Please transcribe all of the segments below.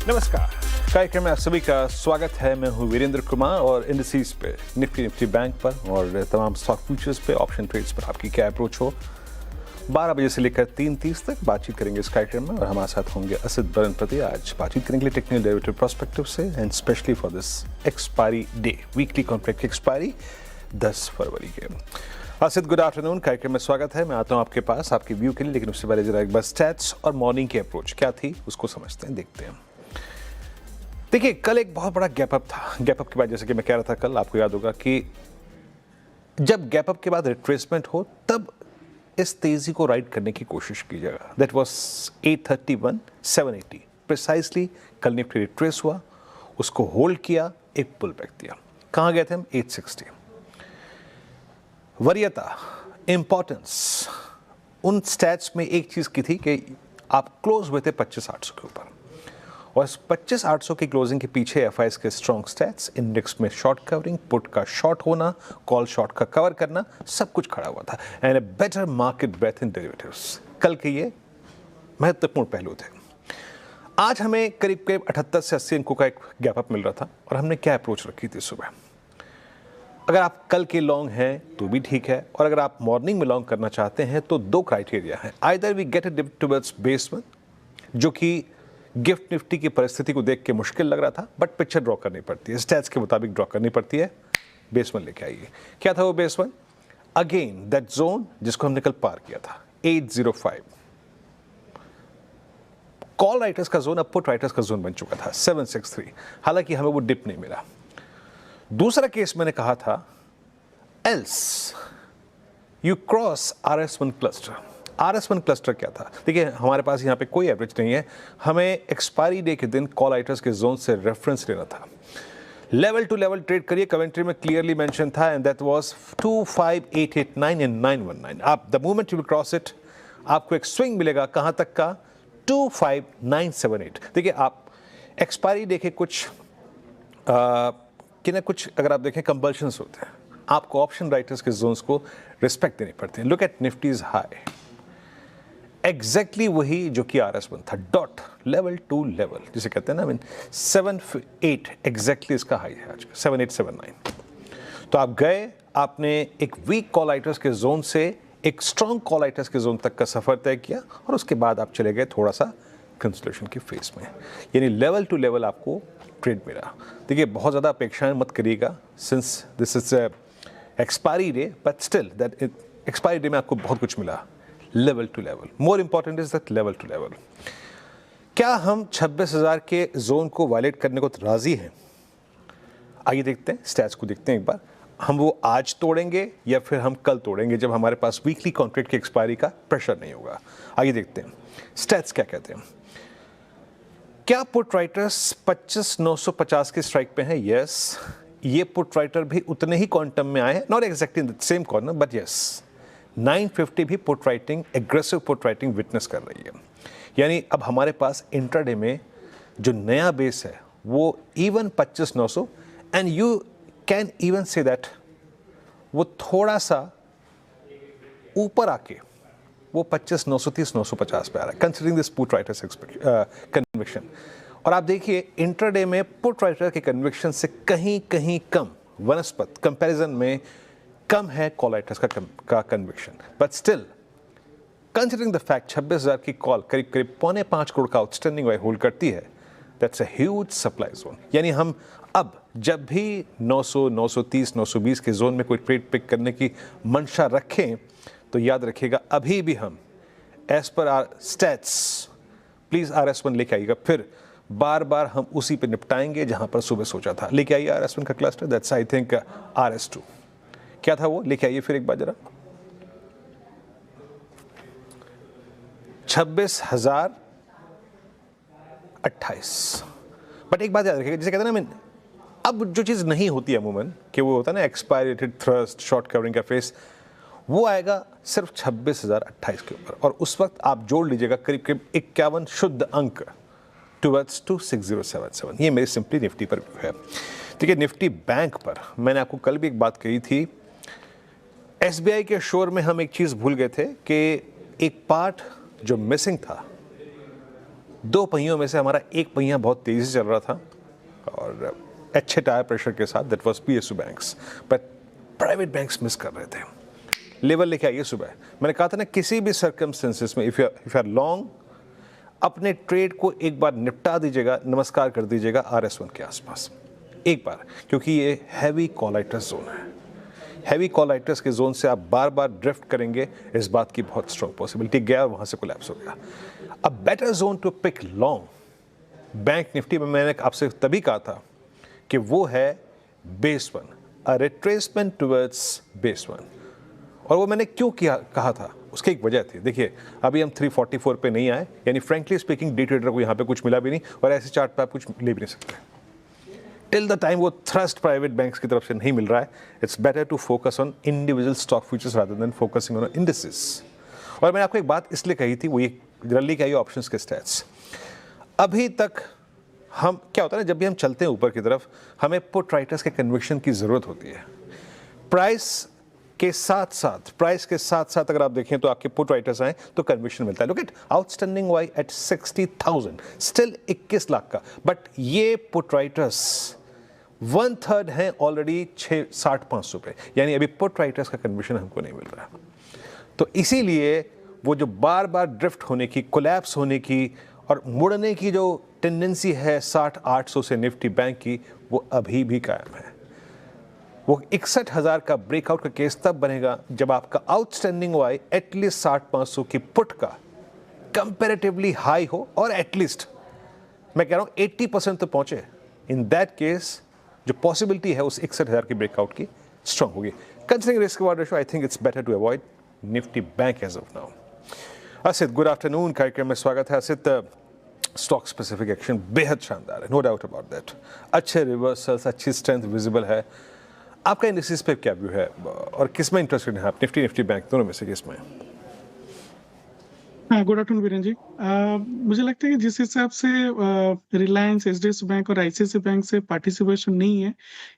नमस्कार, कार्यक्रम में आप सभी का स्वागत है। मैं हूं वीरेंद्र कुमार और इंडिसेस पे निफ्टी बैंक पर और तमाम स्टॉक फ्यूचर्स पे ऑप्शन ट्रेड्स पर आपकी क्या अप्रोच हो। 12 बजे से लेकर 3:30 तक बातचीत करेंगे इस कार्यक्रम में और हमारे साथ होंगे असित बरनपति। आज बातचीत करेंगे टेक्निकल डेरिवेटिव प्रोस्पेक्टिव से and specially for this expiry day, weekly contract की एक्सपायरी 10 फरवरी के। असित, गुड आफ्टरनून, कार्यक्रम में स्वागत है। मैं आता हूं आपके पास आपके व्यू के लिए, लेकिन उससे पहले जरा एक बार स्टैट्स और मॉर्निंग की अप्रोच क्या थी उसको समझते हैं, देखते हैं। देखिए, कल एक बहुत बड़ा गैप अप था। गैप अप के बाद, जैसे कि मैं कह रहा था कल, आपको याद होगा कि जब गैप अप के बाद रिट्रेसमेंट हो तब इस तेजी को राइड करने की कोशिश कीजिएगा। That was 831 780 precisely. कल निफ्टी रिट्रेस हुआ, उसको होल्ड किया, एक पुल बैक दिया। कहाँ गए थे हम? 860। वरीयता, इंपॉर्टेंस, उन स्टैट्स में एक चीज की थी कि आप क्लोज हुए थे 25,800 के ऊपर और 25,800 की क्लोजिंग के पीछे एफआईएस के स्ट्रॉन्ग स्टैट्स, इंडेक्स में शॉर्ट कवरिंग, पुट का शॉर्ट होना, कॉल शॉर्ट का कवर करना, सब कुछ खड़ा हुआ था and a better market breadth in derivatives. कल के ये महत्वपूर्ण पहलू थे। आज हमें करीब करीब 78 से 80 अंकों का एक गैप अप मिल रहा था और हमने क्या अप्रोच रखी थी सुबह। अगर आप कल के लॉन्ग हैं तो भी ठीक है, और अगर आप मॉर्निंग में लॉन्ग करना चाहते हैं तो दो क्राइटेरिया है। Either we get a dip towards base one, जो कि गिफ्ट निफ्टी की परिस्थिति को देख के मुश्किल लग रहा था, बट पिक्चर ड्रॉ करनी पड़ती है, स्टैट्स के मुताबिक ड्रॉ करनी पड़ती है। बेस वन लेके आइए। क्या था वो base one? Again that zone जिसको हमने कल पार किया था, 805। कॉल राइटर्स का जोन अब पुट राइटर्स का जोन बन चुका था, 763। हालांकि हमें वो डिप नहीं मिला। दूसरा केस मैंने कहा था, else you cross RS1 cluster. RS1 cluster क्या था? देखिए, हमारे पास यहाँ पे कोई एवरेज नहीं है, हमें एक्सपायरी डे के दिन कॉल राइटर्स के जोन से रेफरेंस लेना था। लेवल टू लेवल ट्रेड करिए, कमेंट्री में क्लियरली मेंशन था एंड दैट वाज 25889 एंड 919। आप the moment you will cross it, आपको एक स्विंग मिलेगा कहाँ तक का? 25978। देखिए, आप एक्सपायरी डे के कुछ कुछ अगर आप देखें कंपल्शंस होते हैं, आपको ऑप्शन राइटर्स के जोन्स को रिस्पेक्ट देनी पड़ती है। लुक एट निफ्टीज हाई, एग्जैक्टली वही जो कि RS1 था, डॉट लेवल टू लेवल जिसे कहते हैं ना, 7.8 एग्जैक्टली इसका हाई है आज, 7879। तो आप गए, आपने एक वीक कॉल राइटर्स के जोन से एक स्ट्रॉन्ग कॉल राइटर्स के जोन तक का सफर तय किया और उसके बाद आप चले गए थोड़ा सा कंसोलिडेशन की फेज में, यानी लेवल टू लेवल आपको ट्रेड मिला। देखिए, बहुत ज़्यादा अपेक्षाएं मत करिएगा, since this is expiry day, but still that expiry day में आपको बहुत कुछ मिला। Level to level, more important is that level to level. क्या हम 26,000 के जोन को वायलेट करने को राजी हैं? आइए देखते हैं, स्टैट्स को देखते हैं एक बार। हम वो आज तोड़ेंगे या फिर हम कल तोड़ेंगे जब हमारे पास वीकली कॉन्ट्रैक्ट की एक्सपायरी का प्रेशर नहीं होगा। आइए देखते हैं स्टैट्स क्या कहते हैं। क्या पुट राइटर्स 25,950 के स्ट्राइक पे हैं? यस, ये पुट राइटर भी उतने ही क्वांटम में आए हैं, not exactly in the same corner, but yes 950 भी put writing, aggressive put writing witness कर रही है। यानी अब हमारे पास इंट्राडे में जो नया बेस है वो even 25,900 and you can even say that वो थोड़ा सा ऊपर आके वो 25,930 950 पे आ रहा है, considering this put writers conviction. और आप देखिए, इंट्राडे में पुट राइटर के कन्विक्शन से कहीं कहीं कम वनस्पत कंपैरिजन में कम है कॉल राइटर्स का conviction, but still considering the fact 26,000 की कॉल करीब करीब 4.25 करोड़ का आउटस्टैंडिंग वाई होल्ड करती है, that's a huge supply zone. यानी हम अब जब भी 900, 930, 920 के जोन में कोई ट्रेड पिक करने की मंशा रखें तो याद रखिएगा, अभी भी हम as per are stats, please RS1 लेके आइएगा। फिर बार बार हम उसी पे निपटाएंगे जहां पर सुबह सोचा था। लेके आइए RS1 का cluster, that's I think RS2। क्या था वो? लेके आइए फिर एक बार जरा। 26,028। बट एक बात याद रखिएगा, जैसे कहते हैं ना, अब जो चीज़ नहीं होती है अमूमन कि वो होता है ना एक्सपायरेटेड थ्रस्ट, शॉर्ट कवरिंग का फेस, वो आएगा सिर्फ 26,028 के ऊपर, और उस वक्त आप जोड़ लीजिएगा करीब करीब 51 शुद्ध अंक टुवर्ड्स 26077। ये मेरी सिंपली निफ्टी पर व्यू है। देखिए, निफ्टी बैंक पर मैंने आपको कल भी एक बात कही थी, SBI के शोर में हम एक चीज़ भूल गए थे कि एक पार्ट जो मिसिंग था दो पहियों में से हमारा एक पहिया बहुत तेज़ी से चल रहा था और अच्छे टायर प्रेशर के साथ, that was PSU banks, but private banks miss कर रहे थे। लेवल लेके आइए सुबह, मैंने कहा था ना किसी भी सर्कमस्टेंसेस में इफ़ यू आर लॉन्ग, अपने ट्रेड को एक बार निपटा दीजिएगा, नमस्कार कर दीजिएगा RS1 के आसपास एक बार, क्योंकि ये हैवी कॉलाइटस जोन है। हैवी कॉलाइटस के जोन से आप बार बार ड्रिफ्ट करेंगे, इस बात की बहुत स्ट्रॉन्ग पॉसिबिलिटी। गया और वहाँ से कोलैप्स हो गया। A better zone to pick long bank Nifty में मैंने आपसे तभी कहा था कि वो है base 1, a retracement towards base 1। और वो मैंने क्यों कहा था, उसकी एक वजह थी। देखिए अभी हम 344 पे नहीं आए, यानी फ्रेंकली स्पीकिंग डे ट्रेडर को यहाँ पे कुछ मिला भी नहीं और ऐसे चार्ट पे आप कुछ ले भी नहीं सकते टिल द टाइम वो थ्रस्ट प्राइवेट बैंक्स की तरफ से नहीं मिल रहा है। It's better to focus on individual stock futures rather than focusing on indices. और मैंने आपको एक बात इसलिए कही थी, वो ये जल्दी क्या, ये ऑप्शंस के स्टैट्स। अभी तक हम क्या होता है ना, जब भी हम चलते हैं ऊपर की तरफ, हमें पुट राइटर्स के कन्विक्शन की ज़रूरत होती है। प्राइस के साथ साथ अगर आप देखें तो आपके पुट राइटर्स आए तो कन्विक्शन मिलता है। Look at outstanding Y at 60,000, still 21 lakh का, बट ये पुट राइटर्स 1/3 हैं ऑलरेडी 60-500 पे, यानी अभी पुट राइटर्स का कन्विक्शन हमको नहीं मिल रहा। तो इसीलिए वो जो बार बार ड्रिफ्ट होने की, कोलैप्स होने की और मुड़ने की जो टेंडेंसी है 60-800 से निफ्टी बैंक की, वो अभी भी कायम है। वो 61,000 का ब्रेकआउट का केस तब बनेगा जब आपका आउटस्टैंडिंग वाई एटलीस्ट 60-500 की पुट का कंपैरेटिवली हाई हो और एटलीस्ट मैं कह रहा हूँ 80% तो पहुंचे। इन दैट केस जो पॉसिबिलिटी है उस 61,000 की ब्रेकआउट की स्ट्रांग होगी। Considering risk reward ratio, I think it's better to avoid Nifty bank as of now. Asit, good afternoon, कार्यक्रम में स्वागत है। असित, स्टॉक स्पेसिफिक एक्शन बेहद शानदार है, नो डाउट अबाउट दैट। अच्छे रिवर्सल्स, अच्छी स्ट्रेंथ विजिबल है। आपका इंडिसेस पे क्या व्यू है और किस में इंटरेस्टेड है आप, निफ्टी बैंक दोनों में से किस में? हाँ, गुड आफ्टरनून वीरेन जी। मुझे लगता है कि जिस हिसाब से रिलायंस, एचडीएफसी बैंक और आईसीआईसीआई बैंक से पार्टिसिपेशन नहीं है,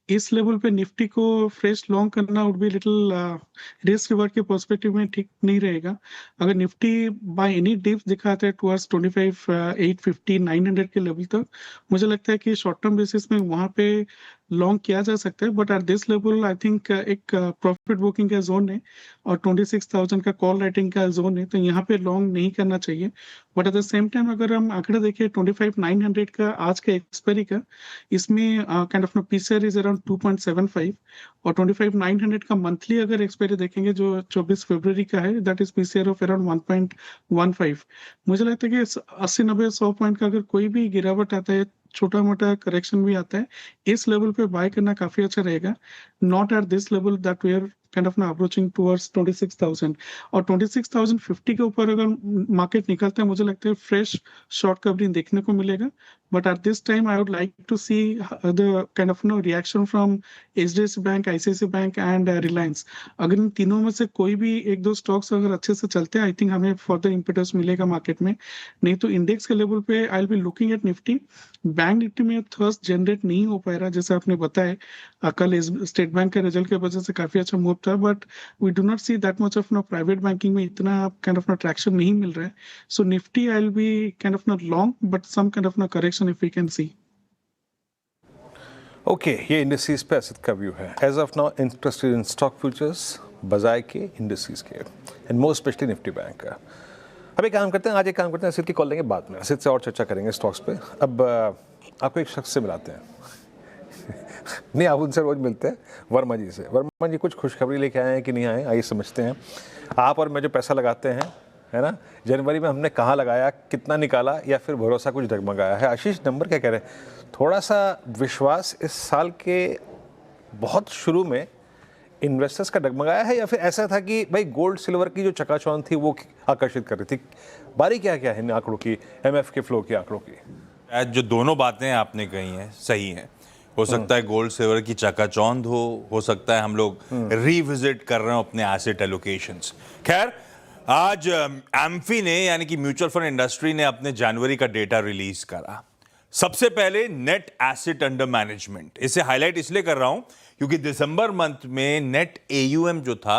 इस लेवल पे निफ्टी को फ्रेश लॉन्ग करना would be little risk reward के पर्सपेक्टिव में ठीक नहीं रहेगा। अगर निफ्टी बाय एनी डिप्स दिखाता है टुवर्ड्स 25,850, 900 के लेवल तक, मुझे लगता है कि शॉर्ट टर्म बेसिस में वहां पे लॉन्ग किया जा सकता है। But at this level I think एक प्रॉफिट बुकिंग का जोन है और 26,000 का कॉल राइटिंग का जोन है, तो यहाँ पे लॉन्ग नहीं करना चाहिए। But at the same time अगर हम आंकड़ा देखें 25,900 का आज का एक्सपायरी का, इसमें kind of PCR is around 2.75 और 25,900 का मंथली अगर एक्सपायरी देखेंगे जो 24 फरवरी का है, that is PCR of around 1.15। मुझे लगता है कि 80-90-100 पॉइंट का अगर कोई भी गिरावट आता है, छोटा मोटा करेक्शन भी आता है, इस लेवल पे बाय करना काफी अच्छा रहेगा। Not at this level that we are kind of now approaching towards 26,000 और 26,050 के ऊपर अगर मार्केट निकलता है, मुझे लगता है फ्रेश शॉर्ट कवरिंग देखने को मिलेगा। But at this time I would like to see the kind of reaction from HDFC bank, ICICI bank and Reliance. अगर इन तीनों में से कोई भी एक दो स्टॉक्स अगर अच्छे से चलते हैं, आई थिंक हमें फर्दर इम्पेटस मिलेगा मार्केट में। नहीं तो इंडेक्स के लेवल पे आई will be looking at Nifty. Bank Nifty में थर्स्ट जनरेट नहीं हो पा रहा, जैसे आपने बताया कल स्टेट बैंक के रिजल्ट की वजह से काफी अच्छा मूव था, but we do not see that much of private banking में इतना काइंड ऑफ ट्रैक्शन नहीं मिल रहा है। So Nifty I will be kind of long but some kind of correction if we can see. Okay, ये indices पे असित का view है। As of now interested in stock futures बजाय के इंडिसेस के, and more specially Nifty bank का। अब एक काम करते हैं, आज एक काम करते हैं, असित की कॉल लेंगे बाद में, असित से और चर्चा करेंगे स्टॉक्स पे। अब आपको एक शख्स से मिलाते हैं नहीं, आप उनसे रोज मिलते हैं, वर्मा जी से। वर्मा जी कुछ खुशखबरी लेके आए हैं कि नहीं आए, आइए समझते हैं। आप और मैं जो पैसा लगाते हैं, है ना, जनवरी में हमने कहाँ लगाया, कितना निकाला, या फिर भरोसा कुछ डगमगाया है? आशीष नंबर क्या कह रहे हैं? थोड़ा सा विश्वास इस साल के बहुत शुरू में इन्वेस्टर्स का डगमगाया है, या फिर ऐसा था कि भाई गोल्ड सिल्वर की जो चकाचौंध थी वो आकर्षित कर रही थी? बारी क्या क्या है इन आंकड़ों की, एमएफ के फ्लो के आंकड़ों की? जो दोनों बातें आपने कही हैं सही हैं। हो सकता है गोल्ड सिल्वर की चकाचौंध हो सकता है हम लोग रिविजिट कर रहे हो अपने एसेट एलोकेशंस। खैर, आज एम्फी ने यानी कि म्यूचुअल फंड इंडस्ट्री ने अपने जनवरी का डेटा रिलीज करा। सबसे पहले नेट एसेट अंडर मैनेजमेंट, इसे हाईलाइट इसलिए कर रहा हूं क्योंकि दिसंबर मंथ में नेट एयूएम जो था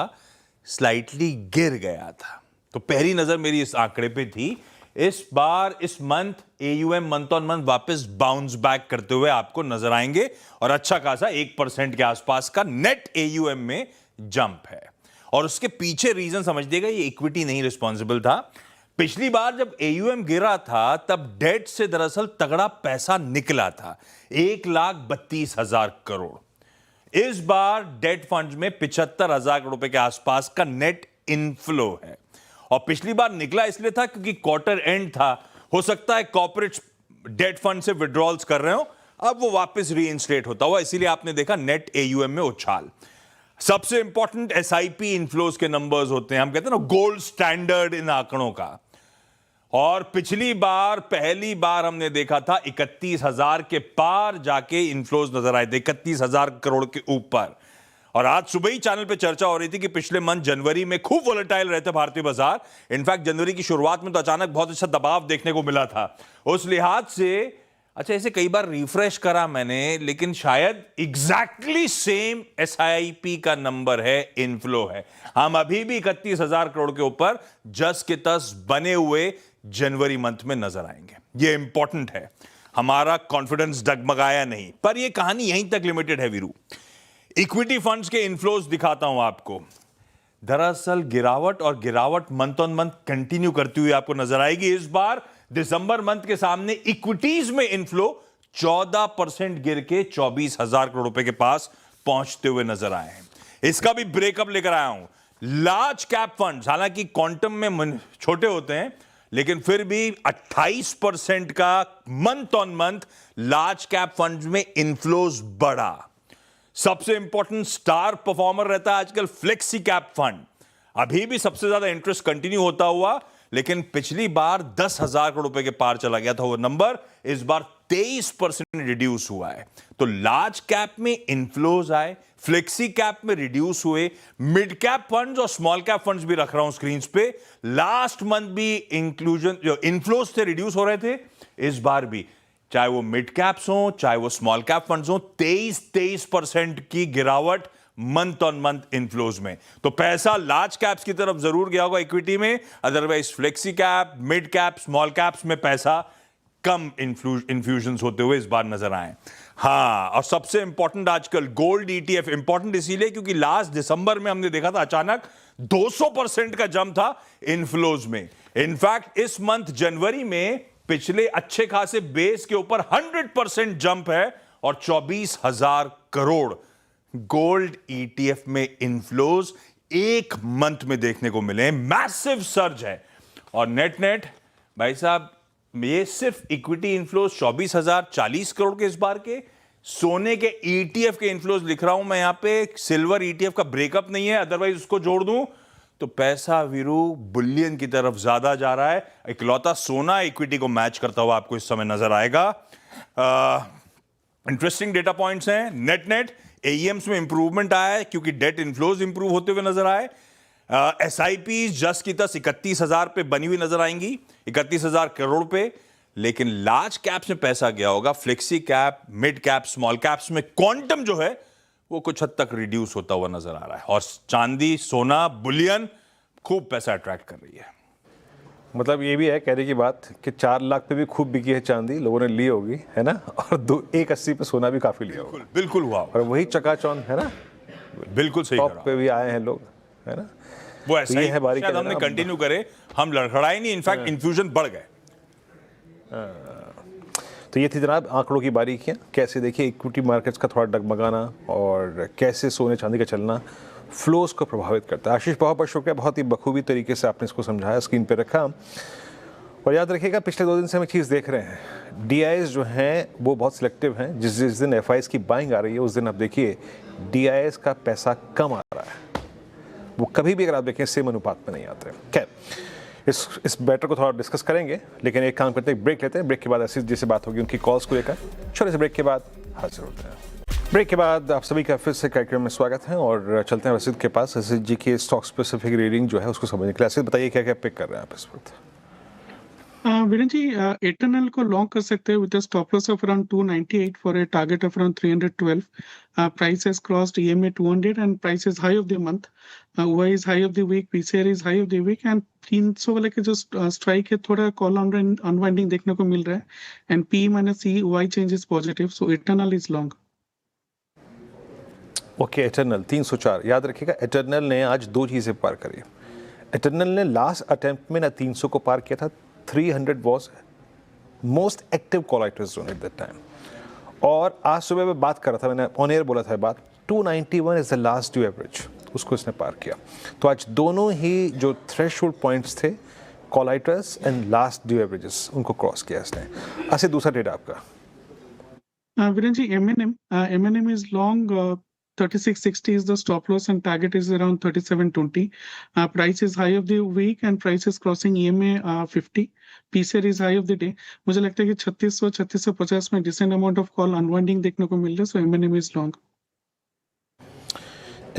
स्लाइटली गिर गया था। तो पहली नजर मेरी इस आंकड़े पे थी। इस बार इस month AUM month on month वापस बाउंस बैक करते हुए आपको नजर आएंगे और अच्छा खासा 1% के आसपास का नेट AUM में जंप है। और उसके पीछे रीजन समझिएगा, ये इक्विटी नहीं रिस्पॉन्सिबल था। पिछली बार जब AUM गिरा था तब डेट से दरअसल तगड़ा पैसा निकला था, 1,32,000 करोड़। इस बार डेट फंड्स में 75,000 करोड़ रुपए के आसपास का नेट इनफ्लो है। और पिछली बार निकला इसलिए था क्योंकि क्वार्टर एंड था, हो सकता है कॉर्पोरेट डेट फंड से विड्रॉल्स कर रहे हो, अब वो वापस रीइंस्टेट होता हुआ, इसीलिए आपने देखा नेट AUM में उछाल। सबसे इंपॉर्टेंट SIP इनफ्लोज के नंबर्स होते हैं, हम कहते हैं ना गोल्ड स्टैंडर्ड इन आंकड़ों का। और पिछली बार पहली बार हमने देखा था 31,000 के पार जाके इनफ्लोज नजर आए थे, 31,000 करोड़ के ऊपर। और आज सुबह ही चैनल पे चर्चा हो रही थी कि पिछले मंथ जनवरी में खूब वोलेटाइल रहते भारतीय बाजार। इनफैक्ट जनवरी की शुरुआत में तो अचानक बहुत अच्छा दबाव देखने को मिला था। उस लिहाज से अच्छा, इसे कई बार रिफ्रेश करा मैंने, लेकिन शायद एग्जैक्टली सेम SIP का नंबर है, इनफ्लो है। हम अभी भी 31,000 करोड़ के ऊपर जस के तस बने हुए जनवरी मंथ में नजर आएंगे। ये इंपॉर्टेंट है, हमारा कॉन्फिडेंस डगमगाया नहीं। पर यह कहानी यहीं तक लिमिटेड है वीरू। इक्विटी फंड्स के इनफ्लोज दिखाता हूं आपको। दरअसल गिरावट मंथ ऑन मंथ कंटिन्यू करती हुई आपको नजर आएगी। इस बार दिसंबर मंथ के सामने इक्विटीज में इनफ्लो 14% गिर के 24,000 करोड़ रुपए के पास पहुंचते हुए नजर आए हैं। इसका भी ब्रेकअप लेकर आया हूं। लार्ज कैप फंड्स, हालांकि क्वांटम में छोटे होते हैं, लेकिन फिर भी 28% का month on month large cap funds में इनफ्लोज बढ़ा। सबसे इंपॉर्टेंट स्टार परफॉर्मर रहता है आजकल फ्लेक्सी कैप फंड। अभी भी सबसे ज्यादा इंटरेस्ट कंटिन्यू होता हुआ, लेकिन पिछली बार 10,000 करोड़ रुपए के पार चला गया था वो नंबर, इस बार 23% रिड्यूस हुआ है। तो लार्ज कैप में इनफ्लोज आए, फ्लेक्सी कैप में रिड्यूस हुए, मिड कैप फंड्स और स्मॉल कैप फंड्स भी रख रहा हूं स्क्रीन पे। लास्ट मंथ भी इंक्लूजन जो इनफ्लोज थे रिड्यूस हो रहे थे, इस बार भी चाहे वो मिड कैप्स हो चाहे वो स्मॉल कैप फंड्स हो, 23% की गिरावट मंथ ऑन मंथ इनफ्लोज में। तो पैसा लार्ज कैप्स की तरफ जरूर गया होगा इक्विटी में, otherwise flexi cap, mid cap, small caps में पैसा कम इन्फ्यूजन्स होते हुए इस बार नजर आए। हाँ, और सबसे इंपॉर्टेंट आजकल गोल्ड ETF। इंपॉर्टेंट इसीलिए क्योंकि लास्ट दिसंबर में हमने देखा था अचानक 200% का जंप था इनफ्लोज में। इनफैक्ट इस मंथ जनवरी में पिछले अच्छे खासे बेस के ऊपर 100% जंप है और 24,000 करोड़ गोल्ड ETF में इनफ्लोज एक मंथ में देखने को मिले। मैसिव सर्ज है। और नेट भाई साहब, ये सिर्फ इक्विटी इनफ्लोज 24,040 करोड़ के इस बार के। सोने के ETF के इनफ्लोज लिख रहा हूं मैं यहां पे, सिल्वर ETF का ब्रेकअप नहीं है, अदरवाइज उसको जोड़ दूं तो पैसा वीरू बुलियन की तरफ ज्यादा जा रहा है। इकलौता सोना इक्विटी को मैच करता हुआ आपको इस समय नजर आएगा। इंटरेस्टिंग डेटा पॉइंट्स हैं। नेट AUMs में इंप्रूवमेंट आया है क्योंकि डेट इनफ्लोज इंप्रूव होते हुए नजर आए। SIP जस की तस 31,000 पे बनी हुई नजर आएंगी, 31,000 करोड़ पे। लेकिन लार्ज कैप्स में पैसा गया होगा, flexi cap, mid cap, small caps में क्वांटम जो है वो कुछ हद तक रिड्यूस होता हुआ नजर आ रहा है। और चांदी, सोना, बुलियन खूब पैसा अट्रैक्ट कर रही है। मतलब ये भी है कहने की बात कि 4 लाख पे भी खूब बिकी है चांदी, लोगों ने ली होगी, है ना। और 180 पे सोना भी काफी लिया होगा। बिल्कुल हुआ। और वही चकाचौंध है ना, बिल्कुल सही टॉप पे भी आए हैं लोग, है ना। वो ऐसा ही है, बारी शायद हमने कंटिन्यू करे, हम लड़खड़ाए नहीं, इनफैक्ट इन्फ्यूजन बढ़ गए। तो ये थी जनाब आंकड़ों की बारीकियां। कैसे देखिए इक्विटी मार्केट्स का थोड़ा डगमगाना और कैसे सोने चांदी का चलना फ्लोज को प्रभावित करता है। आशीष, बहुत बहुत शुक्रिया, बहुत ही बखूबी तरीके से आपने इसको समझाया, स्क्रीन पे रखा। और याद रखिएगा पिछले 2 दिन से हम एक चीज़ देख रहे हैं, DIs जो हैं वो बहुत सिलेक्टिव हैं। जिस दिन FIs की बाइंग आ रही है उस दिन आप देखिए DIs का पैसा कम आ रहा है। वो कभी भी अगर आप देखें सेम अनुपात में नहीं आते। खैर, इस मैटर को थोड़ा डिस्कस करेंगे, लेकिन एक काम करते हैं, ब्रेक लेते हैं। ब्रेक के बाद ऐसी जैसे बात होगी उनकी कॉल्स को लेकर, छोटे से ब्रेक के बाद हाजिर होते हैं। ब्रेक के बाद आप सभी का फिर से कार्यक्रम में स्वागत है और चलते हैं रसीद के पास। रसीद जी की स्टॉक स्पेसिफिक रीडिंग जो है उसको समझने के लिए। रसीद बताइए क्या क्या पिक कर रहे हैं आप इस वक्त। वीरेन जी, एटर्नल को लॉन्ग कर सकते हैं with a stop loss of around 298 for a target of around 312. Price has crossed EMA 200 and price is high of the month. OI is high of the week, PCR is high of the week and 300 वाले के जो strike है थोड़ा call unwinding देखने को मिल रहा है and P minus E OI change is positive, so eternal is long. Okay, eternal 304 याद रखिएगा. एटर्नल ने आज दो चीज़ें पार करी. एटर्नल ने लास्ट अटेम्प्ट में ना 300 को पार किया था. 300 was most active call writers zone at that time. और आज सुबह मैं बात कर रहा था, मैंने ऑन एयर बोला था बात, 291 is the last due average, उसको इसने पार किया. तो आज दोनों ही जो थ्रेशोल्ड पॉइंट्स थे, कॉलाइटर्स एंड लास्ट ड्यू एवरेजेस, उनको क्रॉस किया इसने. ऐसे दूसरा डेटा आपका Viren ji, M&M is long. 3660 is the stop loss and target is around 3720. Price is high of the week and price is crossing EMA 50. PCR is high of the day. मुझे लगता है कि 3650 में decent amount of call unwinding देखने को मिल रहा है, so M&M is long.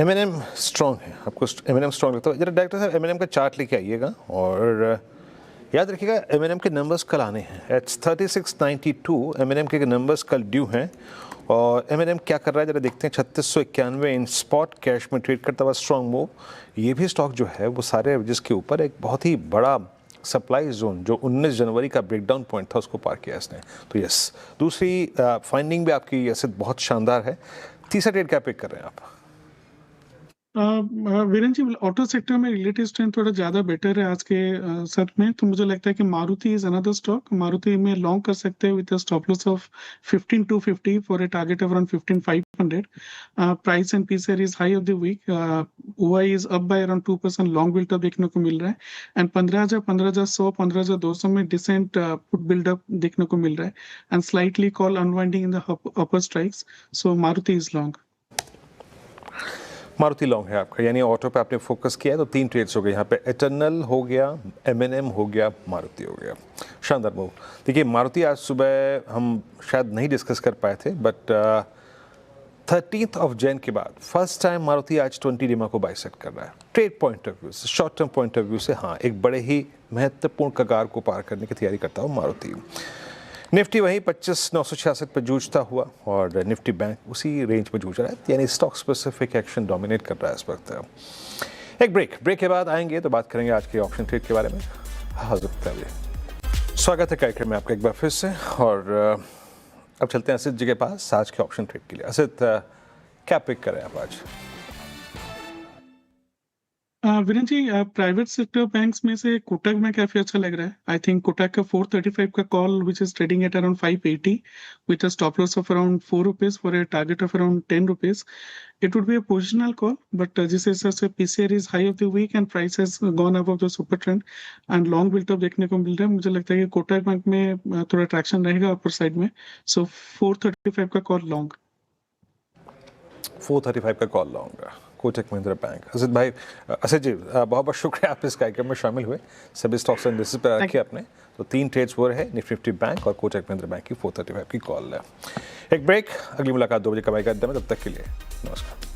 M&M strong है. आपको M&M स्ट्रॉन्ग लगता है? जरा डायरेक्टर साहब M&M का चार्ट लेके आइएगा और याद रखिएगा M&M के नंबर्स कल आने हैं. एट्स 3692 M&M के नंबर्स कल ड्यू हैं और M&M क्या कर रहा है जरा देखते हैं. 3691 इन स्पॉट कैश में ट्रेड करता हुआ स्ट्रॉन्ग मूव. ये भी स्टॉक जो है वो सारे एवरेजेस के ऊपर एक बहुत ही बड़ा सप्लाई जोन जो 19 जनवरी का ब्रेकडाउन पॉइंट था उसको पार किया इसने. तो यस, दूसरी फाइंडिंग भी आपकी ऐसे बहुत शानदार है. तीसरा ट्रेड क्या पिक कर रहे हैं आप? वीरेन जी, ऑटो सेक्टर में रिलेटिव स्ट्रेंथ थोड़ा ज्यादा बेटर है आज के साथ में, तो मुझे लगता है कि Maruti is another stock. Maruti में लॉन्ग कर सकते हैं with a stop loss of 15250 for a target of around 15500. Price and PCR is high of the week. OI is up by around 2%, long buildup देखने को मिल रहा है एंड 15000, 15100, 15200 में डिसेंट पुट बिल्डअप देखने को मिल रहा है and slightly call unwinding in the upper strikes, so Maruti is long. Maruti long है आपका, यानी ऑटो पे आपने फोकस किया है. तो 3 ट्रेड्स हो गए यहाँ पे. एटर्नल हो गया, M&M हो गया, मारुति हो गया. शानदार मूव. देखिए मारुति आज सुबह हम शायद नहीं डिस्कस कर पाए थे, बट 13th of Jan के बाद फर्स्ट टाइम मारुति आज 20 डिमा को बाइसेक्ट कर रहा है. ट्रेड पॉइंट ऑफ व्यू से, short term point of view से हाँ, एक बड़े ही महत्वपूर्ण कगार को पार करने की तैयारी करता हूँ मारुति. निफ्टी वहीं 25,966 पर जूझता हुआ और निफ्टी बैंक उसी रेंज पर जूझ रहा है, यानी स्टॉक स्पेसिफिक एक्शन डोमिनेट कर रहा है इस वक्त. एक ब्रेक के बाद आएंगे तो बात करेंगे आज के ऑप्शन ट्रेड के बारे में. स्वागत है कार्यक्रम में आपका एक बार फिर से. और अब चलते हैं असित जी के पास आज के ऑप्शन ट्रेड के लिए. असित, क्या पिक करें आप आज? वीरेन जी, प्राइवेट सेक्टर बैंक्स में से कोटक में काफी अच्छा लग रहा है. आई थिंक कोटक का 435 का call which is trading at around 580 with a stop loss of around 4 rupees for a target of around 10 rupees. It would be a positional call, but जिस हिसाब से PCR is high of the week and price has gone above the super trend and long buildup देखने को मिल रहा है, मुझे लगता है कि कोटक बैंक में थोड़ा ट्रैक्शन रहेगा अपर साइड में, सो 435 का कॉल लॉन्ग. 435 का कॉल लाऊंगा कोटक महिंद्रा बैंक. असित जी बहुत बहुत शुक्रिया, आप इस कार्यक्रम में शामिल हुए. सभी स्टॉक्स एनालिसिस पर रखे आपने. तो 3 ट्रेड्स वो रहे, निफ्टी बैंक और कोटक महिंद्रा बैंक की 435 की कॉल है. एक ब्रेक, अगली मुलाकात 2 बजे कमाई का अड्डा में. तब तक के लिए नमस्कार.